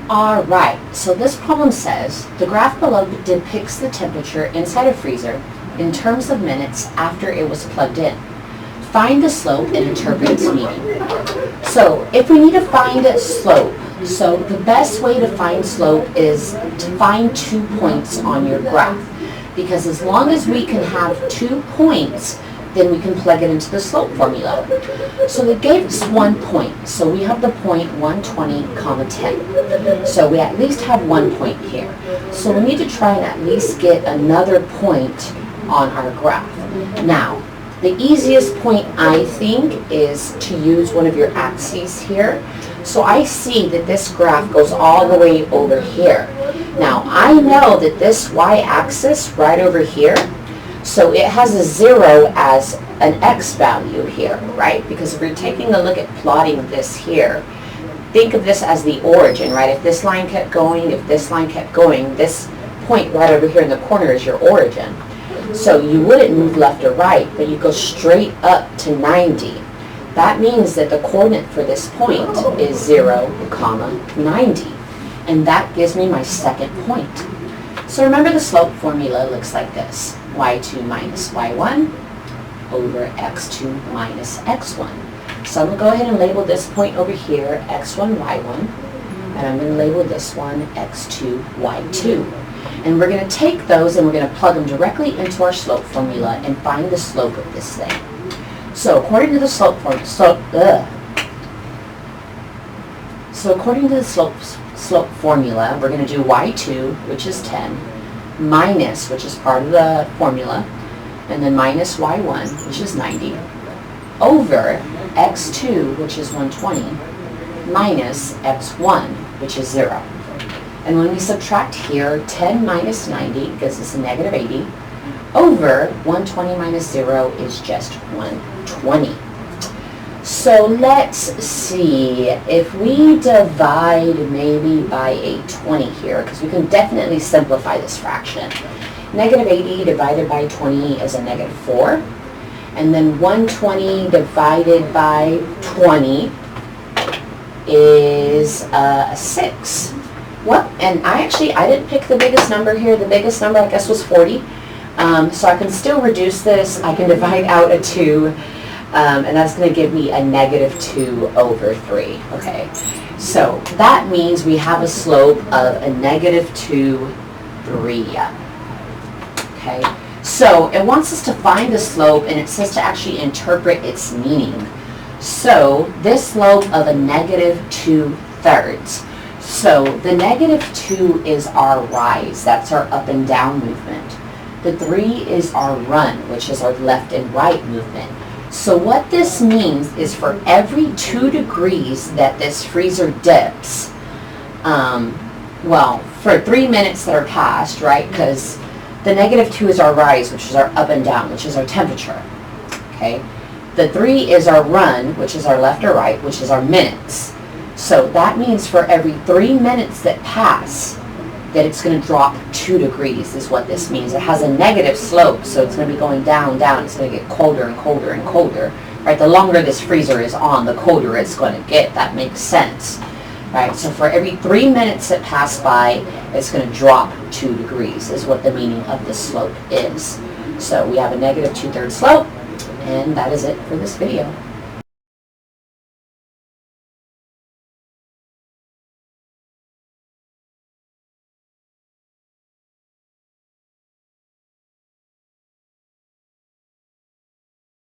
All right, so this problem says, the graph below depicts the temperature inside a freezer in terms of minutes after it was plugged in. Find the slope and interpret its meaning. So if we need to find a slope, so the best way to find slope is to find 2 points on your graph. Because as long as we can have 2 points, then we can plug it into the slope formula. So they gave us 1 point. So we have the point 120, 10. So we at least have 1 point here. So we need to try and at least get another point on our graph. Now, the easiest point, I think, is to use one of your axes here. So I see that this graph goes all the way over here. Now, I know that this y-axis right over here, so it has a 0 as an x value here, right? Because if we're taking a look at plotting this here, think of this as the origin, right? If this line kept going, if this line kept going, this point right over here in the corner is your origin. So you wouldn't move left or right, but you go straight up to 90. That means that the coordinate for this point is 0, 90. And that gives me my second point. So remember, the slope formula looks like this. y2 minus y1 over x2 minus x1. So I'm going to go ahead and label this point over here x1, y1. And I'm going to label this one x2, y2. And we're going to take those and we're going to plug them directly into our slope formula and find the slope of this thing. So according to the slope formula, slope formula, we're going to do y2, which is 10, minus, which is part of the formula, and then minus y1, which is 90, over x2, which is 120, minus x1, which is 0. And when we subtract here, 10 minus 90 gives us a negative 80, over 120 minus 0 is just 120. So let's see, if we divide maybe by a 20 here, because we can definitely simplify this fraction. Negative 80 divided by 20 is a negative 4. And then 120 divided by 20 is a 6. Well, and I didn't pick the biggest number here. The biggest number, I guess, was 40. So I can still reduce this. I can divide out a 2. And that's going to give me a negative 2 over 3. Okay, so that means we have a slope of a negative 2, 3. Okay, so it wants us to find the slope, and it says to actually interpret its meaning. So this slope of a negative 2/3. So the negative 2 is our rise. That's our up and down movement. The 3 is our run, which is our left and right movement. So what this means is for every 2 degrees that this freezer dips, well, for 3 minutes that are passed, right, because the negative 2 is our rise, which is our up and down, which is our temperature, okay? The 3 is our run, which is our left or right, which is our minutes. So that means for every 3 minutes that pass, that it's going to drop 2 degrees is what this means. It has a negative slope, so it's going to be going down, down. It's going to get colder and colder and colder. Right? The longer this freezer is on, the colder it's going to get. That makes sense. Right? So for every 3 minutes that pass by, it's going to drop 2 degrees is what the meaning of the slope is. So we have a negative 2/3 slope, and that is it for this video.